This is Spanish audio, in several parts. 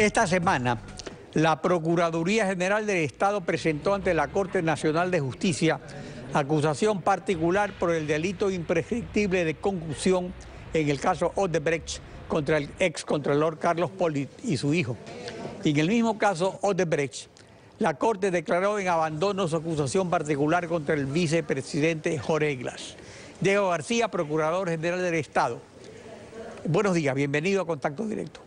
Esta semana, la Procuraduría General del Estado presentó ante la Corte Nacional de Justicia acusación particular por el delito imprescriptible de concusión en el caso Odebrecht contra el excontralor Carlos Polit y su hijo. Y en el mismo caso Odebrecht, la Corte declaró en abandono su acusación particular contra el vicepresidente Jorge Glass. Diego García, Procurador General del Estado. Buenos días, bienvenido a Contacto Directo.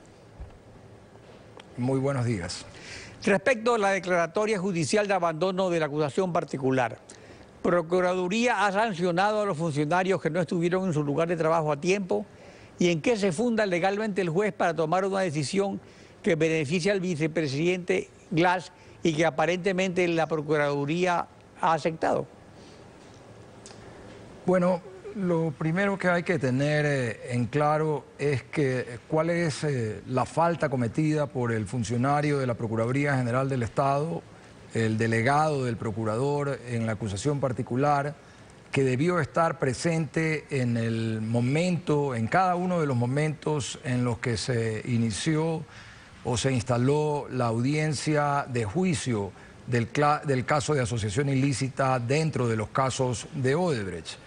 Muy buenos días. Respecto a la declaratoria judicial de abandono de la acusación particular, Procuraduría ha sancionado a los funcionarios que no estuvieron en su lugar de trabajo a tiempo. ¿Y en qué se funda legalmente el juez para tomar una decisión que beneficia al vicepresidente Glass y que aparentemente la Procuraduría ha aceptado? Bueno, lo primero que hay que tener en claro es cuál es la falta cometida por el funcionario de la Procuraduría General del Estado, el delegado del procurador en la acusación particular, que debió estar presente en el momento, en cada uno de los momentos en los que se inició o se instaló la audiencia de juicio del caso de asociación ilícita dentro de los casos de Odebrecht.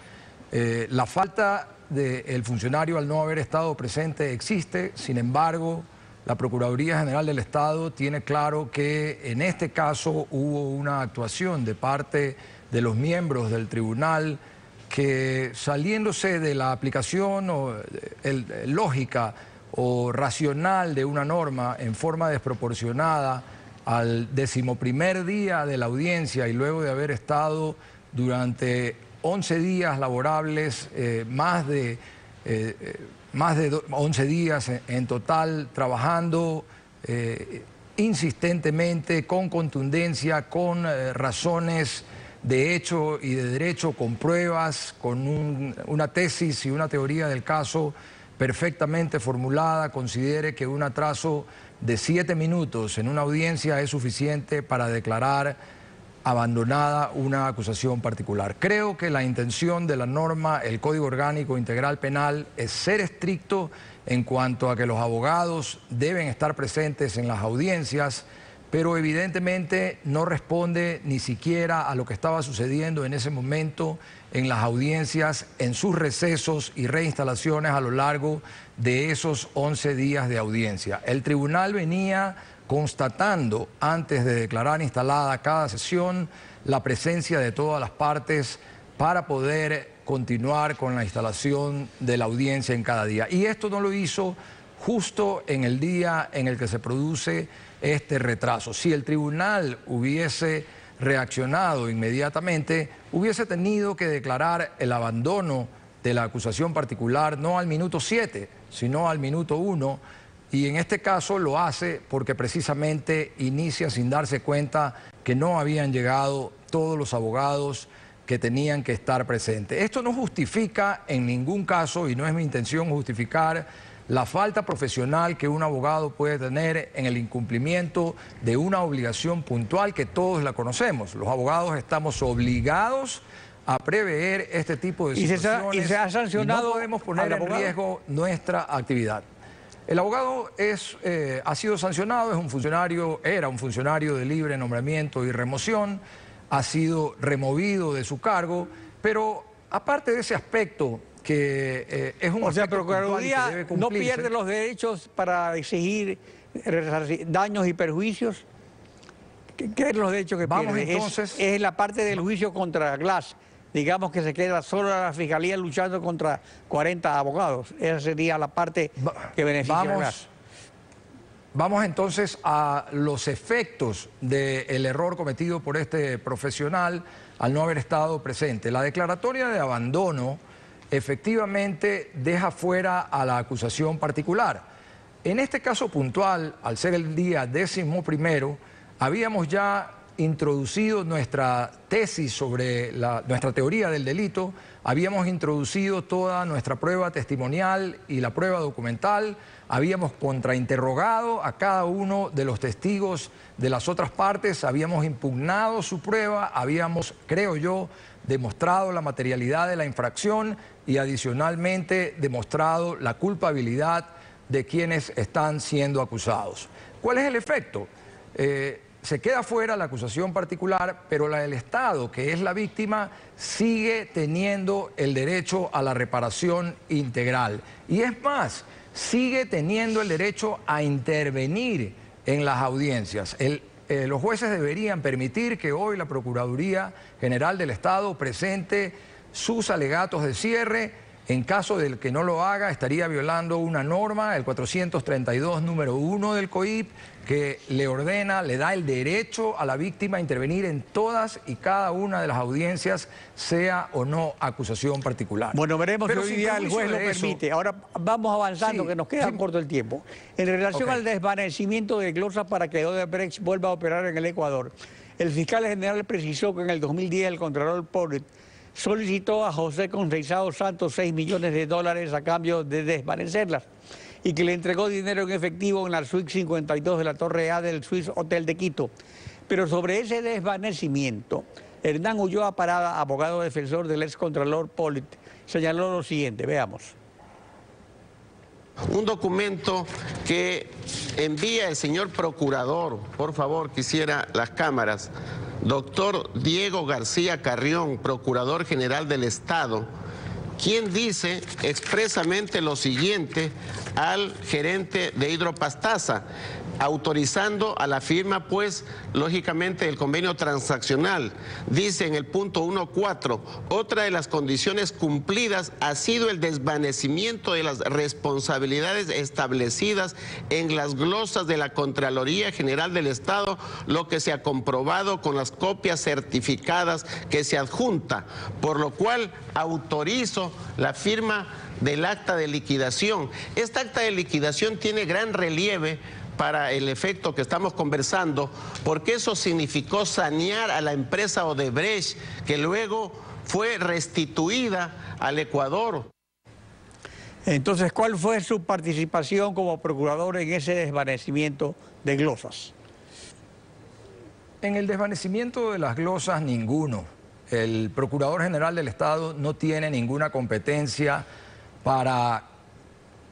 La falta del funcionario al no haber estado presente existe, sin embargo, la Procuraduría General del Estado tiene claro que en este caso hubo una actuación de parte de los miembros del tribunal que, saliéndose de la aplicación lógica o racional de una norma en forma desproporcionada al 11º día de la audiencia y luego de haber estado durante 11 días laborables, más de 11 días en total, trabajando insistentemente, con contundencia, con razones de hecho y de derecho, con pruebas, con una tesis y una teoría del caso perfectamente formulada, considere que un atraso de 7 minutos en una audiencia es suficiente para declarar abandonada una acusación particular. Creo que la intención de la norma, el Código Orgánico Integral Penal, es ser estricto en cuanto a que los abogados deben estar presentes en las audiencias, pero evidentemente no responde ni siquiera a lo que estaba sucediendo en ese momento en las audiencias, en sus recesos y reinstalaciones a lo largo de esos 11 días de audiencia. El tribunal venía constatando, antes de declarar instalada cada sesión, la presencia de todas las partes para poder continuar con la instalación de la audiencia en cada día. Y esto no lo hizo justo en el día en el que se produce este retraso. Si el tribunal hubiese reaccionado inmediatamente, hubiese tenido que declarar el abandono de la acusación particular no al minuto 7, sino al minuto 1, y en este caso lo hace porque precisamente inicia sin darse cuenta que no habían llegado todos los abogados que tenían que estar presentes. Esto no justifica en ningún caso, y no es mi intención justificar, la falta profesional que un abogado puede tener en el incumplimiento de una obligación puntual que todos la conocemos. Los abogados estamos obligados a prever este tipo de situaciones y se ha sancionado, y no podemos poner en riesgo nuestra actividad. El abogado ha sido sancionado, era un funcionario de libre nombramiento y remoción, ha sido removido de su cargo, pero aparte de ese aspecto que es un aspecto Procuraduría que debe cumplirse, no pierde los derechos para exigir daños y perjuicios. ¿Qué es los derechos que pierde? Entonces, es la parte del juicio contra Glass. Digamos que se queda solo la Fiscalía luchando contra 40 abogados. Esa sería la parte que beneficia a Glass. Vamos entonces a los efectos del error cometido por este profesional al no haber estado presente. La declaratoria de abandono efectivamente deja fuera a la acusación particular. En este caso puntual, al ser el día 11º, habíamos ya introducido nuestra tesis sobre nuestra teoría del delito, habíamos introducido toda nuestra prueba testimonial y la prueba documental, habíamos contrainterrogado a cada uno de los testigos de las otras partes, habíamos impugnado su prueba, habíamos, creo yo, demostrado la materialidad de la infracción y adicionalmente demostrado la culpabilidad de quienes están siendo acusados. ¿Cuál es el efecto? Se queda fuera la acusación particular, pero la del Estado, que es la víctima, sigue teniendo el derecho a la reparación integral. Y es más, sigue teniendo el derecho a intervenir en las audiencias. Los jueces deberían permitir que hoy la Procuraduría General del Estado presente sus alegatos de cierre. En caso de que no lo haga, estaría violando una norma, el 432, número 1 del COIP, que le ordena, le da el derecho a la víctima a intervenir en todas y cada una de las audiencias, sea o no acusación particular. Bueno, veremos si hoy día el juez lo permite. Ahora vamos avanzando, sí, que nos queda corto el tiempo. En relación al desvanecimiento de glosas para que Odebrecht vuelva a operar en el Ecuador, el fiscal general precisó que en el 2010 el contralor Pollitt solicitó a José Conceizao Santos $6 millones a cambio de desvanecerlas y que le entregó dinero en efectivo en la suite 52 de la Torre A del Swiss Hotel de Quito. Pero sobre ese desvanecimiento, Hernán Ulloa Parada, abogado defensor del excontralor Pollitt, señaló lo siguiente, veamos. Un documento que envía el señor procurador, por favor, quisiera las cámaras, doctor Diego García Carrión, Procurador General del Estado, quien dice expresamente lo siguiente al gerente de Hidropastasa, autorizando a la firma, pues, lógicamente, el convenio transaccional. Dice en el punto 1.4, otra de las condiciones cumplidas ha sido el desvanecimiento de las responsabilidades establecidas en las glosas de la Contraloría General del Estado, lo que se ha comprobado con las copias certificadas que se adjunta, por lo cual autorizo la firma del acta de liquidación. Esta acta de liquidación tiene gran relieve para el efecto que estamos conversando, porque eso significó sanear a la empresa Odebrecht, que luego fue restituida al Ecuador. Entonces, ¿cuál fue su participación como procurador en ese desvanecimiento de glosas? En el desvanecimiento de las glosas, ninguno. El Procurador General del Estado no tiene ninguna competencia para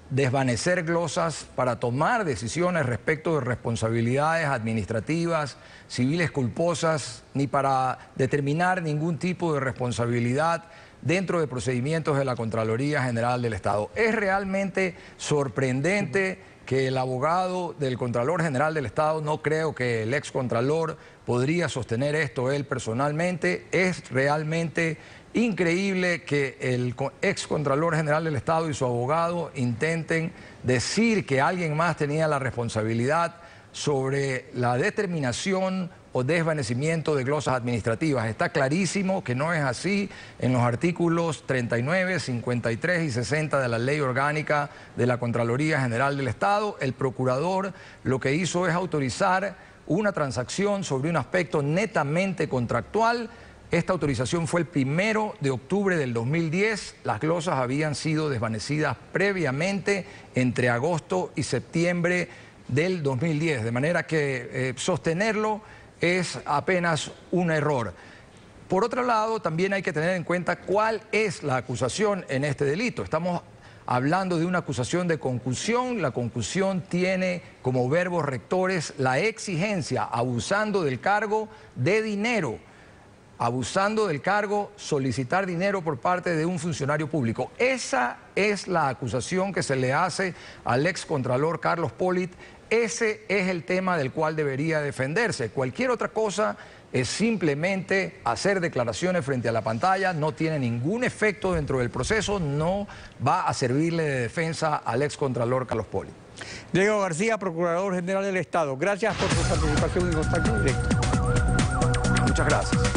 desvanecer glosas, para tomar decisiones respecto de responsabilidades administrativas, civiles culposas, ni para determinar ningún tipo de responsabilidad dentro de procedimientos de la Contraloría General del Estado. Es realmente sorprendente que el abogado del Contralor General del Estado, no creo que el excontralor podría sostener esto él personalmente, es realmente increíble que el excontralor general del Estado y su abogado intenten decir que alguien más tenía la responsabilidad sobre la determinación o desvanecimiento de glosas administrativas. Está clarísimo que no es así en los artículos 39, 53 y 60 de la Ley Orgánica de la Contraloría General del Estado. El procurador lo que hizo es autorizar una transacción sobre un aspecto netamente contractual. Esta autorización fue el 1 de octubre del 2010. Las glosas habían sido desvanecidas previamente entre agosto y septiembre del 2010, de manera que sostenerlo es apenas un error. Por otro lado, también hay que tener en cuenta cuál es la acusación en este delito. Estamos hablando de una acusación de concusión. La concusión tiene como verbos rectores la exigencia, abusando del cargo, de dinero. Abusando del cargo, solicitar dinero por parte de un funcionario público. Esa es la acusación que se le hace al excontralor Carlos Pollitt. Ese es el tema del cual debería defenderse. Cualquier otra cosa es simplemente hacer declaraciones frente a la pantalla, no tiene ningún efecto dentro del proceso, no va a servirle de defensa al excontralor Carlos Pollitt. Diego García, Procurador General del Estado, gracias por su participación en Contacto Directo. Muchas gracias.